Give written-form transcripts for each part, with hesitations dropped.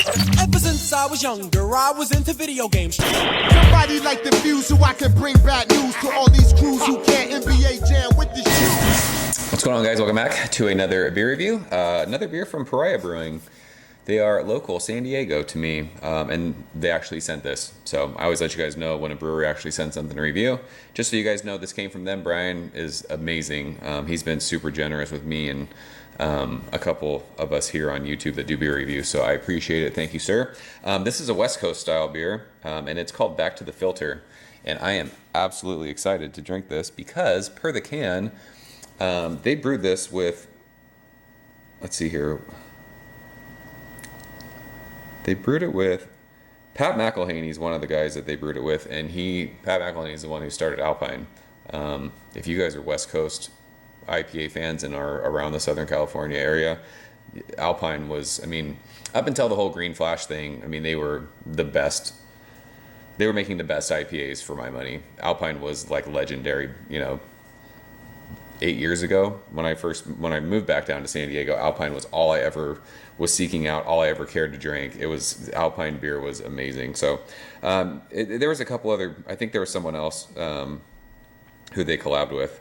Ever since I was younger, I was into video games. Somebody like the Fuse so I can bring bad news to all these crews who can't NBA jam with the shoes. What's going on, guys? Welcome back to another beer review. Another beer from Pariah Brewing. They are local, San Diego, to me, and they actually sent this. So I always let you guys know when a brewery actually sends something to review. Just so you guys know, this came from them. Brian is amazing. He's been super generous with me and a couple of us here on YouTube that do beer reviews, so I appreciate it. Thank you, sir. This is a West Coast style beer, and it's called Back to the Filter. And I am absolutely excited to drink this because, per the can, they brewed this with, let's see here, they brewed it with Pat McElhaney. Is one of the guys that they brewed it with, and Pat McElhaney is the one who started Alpine. If you guys are West Coast IPA fans and are around the Southern California area, Alpine was, I mean, up until the whole Green Flash thing, I mean, they were the best. They were making the best IPAs for my money. Alpine was like legendary, 8 years ago when I moved back down to San Diego. Alpine was all I ever was seeking out, all I ever cared to drink. It was, Alpine beer was amazing. So there was a couple other, I think there was someone else who they collabed with.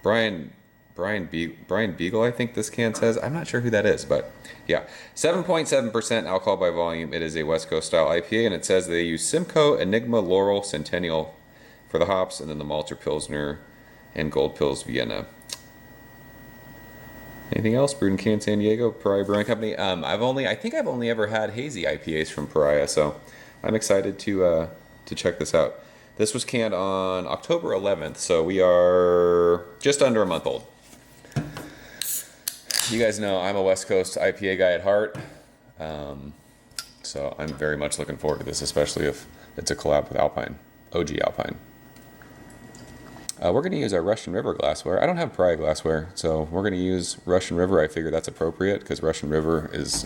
Brian Beagle, I think this can says. I'm not sure who that is, but yeah. 7.7% alcohol by volume. It is a West Coast style IPA, and it says they use Simcoe, Enigma, Laurel, Centennial for the hops, and then the Malter Pilsner and Gold Pils Vienna. Anything else? Brewed in Can, San Diego, Pariah Brewing Company. I think I've only ever had hazy IPAs from Pariah, so I'm excited to check this out. This was canned on October 11th, so we are just under a month old. You guys know I'm a West Coast IPA guy at heart, so I'm very much looking forward to this, especially if it's a collab with Alpine, OG Alpine. We're going to use our Russian River glassware. I don't have Pariah glassware, so we're going to use Russian River. I figure that's appropriate because Russian River is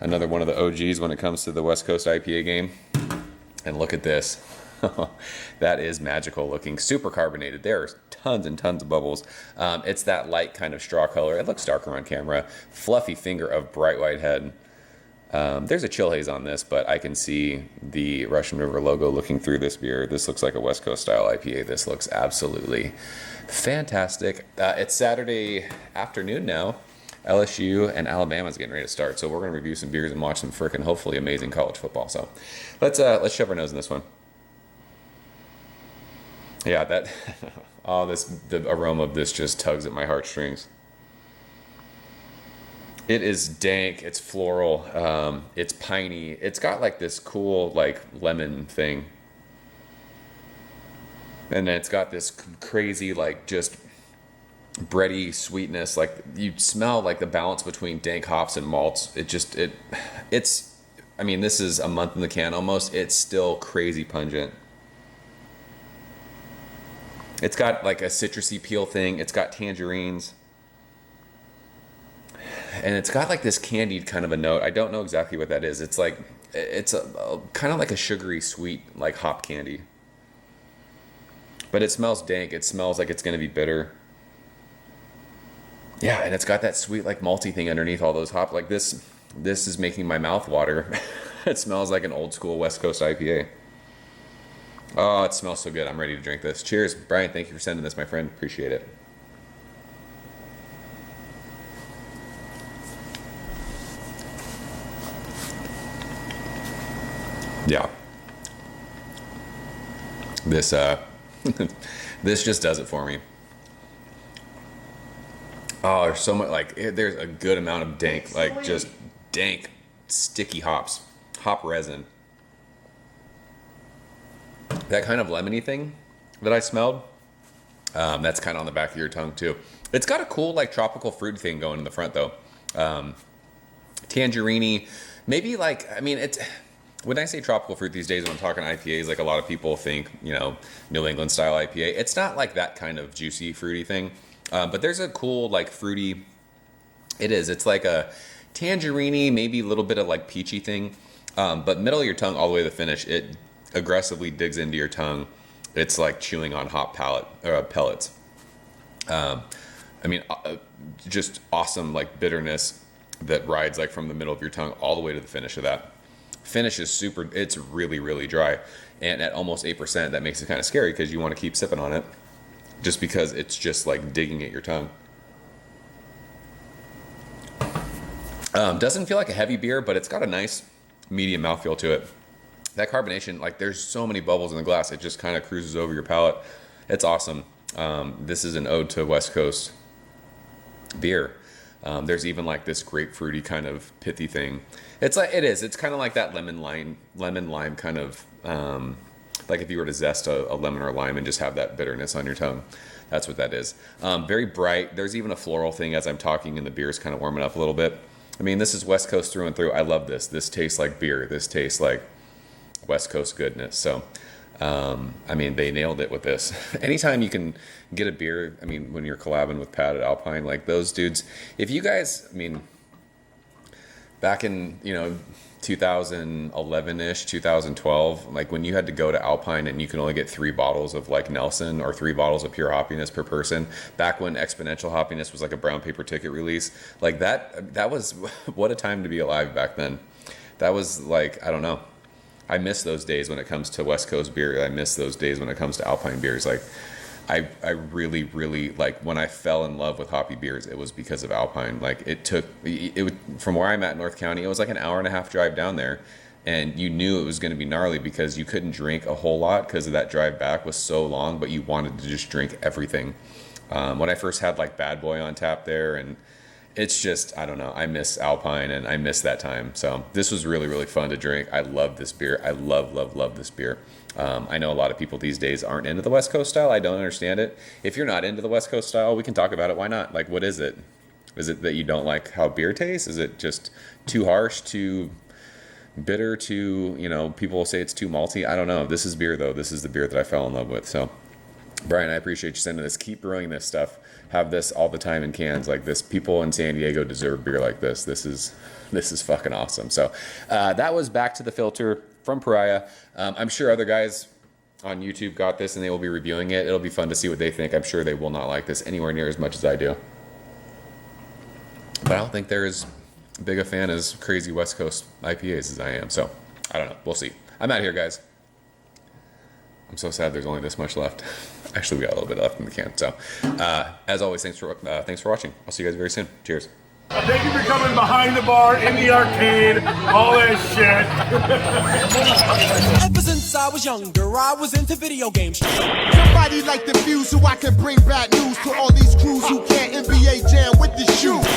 another one of the OGs when it comes to the West Coast IPA game. And look at this. That is magical looking. Super carbonated. There are tons and tons of bubbles. It's that light kind of straw color. It looks darker on camera. Fluffy finger of bright white head. There's a chill haze on this, but I can see the Russian River logo looking through this beer. This looks like a West Coast style IPA. This looks absolutely fantastic. It's Saturday afternoon now. LSU and Alabama's getting ready to start, so we're going to review some beers and watch some frickin' hopefully amazing college football. So let's shove our nose in this one. Yeah, the aroma of this just tugs at my heartstrings. It is dank, it's floral, it's piney. It's got like this cool like lemon thing. And then it's got this crazy like just bready sweetness. Like you smell like the balance between dank hops and malts. I mean, this is a month in the can almost. It's still crazy pungent. It's got like a citrusy peel thing. It's got tangerines. And it's got like this candied kind of a note. I don't know exactly what that is. It's like, it's a kind of like a sugary sweet, like hop candy. But it smells dank. It smells like it's going to be bitter. Yeah, and it's got that sweet like malty thing underneath all those hops. Like this is making my mouth water. It smells like an old school West Coast IPA. Oh, it smells so good. I'm ready to drink this. Cheers. Brian, thank you for sending this, my friend. Appreciate it. Yeah. This this just does it for me. Oh, there's so much, like, there's a good amount of dank, like just dank, sticky hops, hop resin. That kind of lemony thing that I smelled, that's kind of on the back of your tongue too. It's got a cool like tropical fruit thing going in the front though. Tangerine, maybe like, I mean, it's, when I say tropical fruit these days when I'm talking IPAs, like a lot of people think, New England style IPA. It's not like that kind of juicy, fruity thing. But there's a cool like fruity, it's like a tangerine, maybe a little bit of like peachy thing. But middle of your tongue all the way to the finish, it aggressively digs into your tongue. It's like chewing on hop pellets. Just awesome like bitterness. that rides like from the middle of your tongue all the way to the finish of that. Finish is super, it's really, really dry. And at almost 8%, that makes it kind of scary because you want to keep sipping on it just because it's just like digging at your tongue. Doesn't feel like a heavy beer, but it's got a nice medium mouthfeel to it. That carbonation, like there's so many bubbles in the glass, it just kind of cruises over your palate. It's awesome. This is an ode to West Coast beer. There's even like this grapefruity kind of pithy thing. It's kind of like that lemon lime kind of, like if you were to zest a lemon or a lime and just have that bitterness on your tongue. That's what that is. Very bright. There's even a floral thing as I'm talking and the beer's kind of warming up a little bit. I mean, this is West Coast through and through. I love this. This tastes like beer. This tastes like West Coast goodness. So, I mean, they nailed it with this. Anytime you can get a beer, I mean, when you're collabing with Pat at Alpine, like those dudes, if you guys, I mean, back in, 2011-ish, 2012, like when you had to go to Alpine and you can only get 3 bottles of like Nelson or 3 bottles of pure hoppiness per person, back when exponential hoppiness was like a brown paper ticket release, like that was, what a time to be alive back then. That was like, I don't know. I miss those days when it comes to West Coast beer. I miss those days when it comes to Alpine beers. Like I really, really, like when I fell in love with hoppy beers, it was because of Alpine. Like it from where I'm at, North County, it was like an hour and a half drive down there. And you knew it was going to be gnarly because you couldn't drink a whole lot because of that drive back was so long, but you wanted to just drink everything. When I first had like Bad Boy on tap there, and it's just, I don't know, I miss Alpine and I miss that time. So this was really, really fun to drink. I love this beer. I love this beer. I know a lot of people these days aren't into the West Coast style. I don't understand it. If you're not into the West Coast style, we can talk about it. Why not? Like, what is it? Is it that you don't like how beer tastes? Is it just too harsh, too bitter, too, people will say it's too malty? I don't know. This is beer, though. This is the beer that I fell in love with. So, Brian, I appreciate you sending this. Keep brewing this stuff. Have this all the time in cans like this. People in San Diego deserve beer like this. This is fucking awesome. So that was Back to the Filter from Pariah. I'm sure other guys on YouTube got this and they will be reviewing it. It'll be fun to see what they think. I'm sure they will not like this anywhere near as much as I do. But I don't think they're as big a fan as crazy West Coast IPAs as I am. So I don't know. We'll see. I'm out here, guys. I'm so sad there's only this much left. Actually, we got a little bit left in the can. So, as always, thanks for watching. I'll see you guys very soon. Cheers. Thank you for coming behind the bar, in the arcade, all that shit. Ever since I was younger, I was into video games. Somebody like the view so I can bring bad news to all these crews who can't NBA jam with the shoe.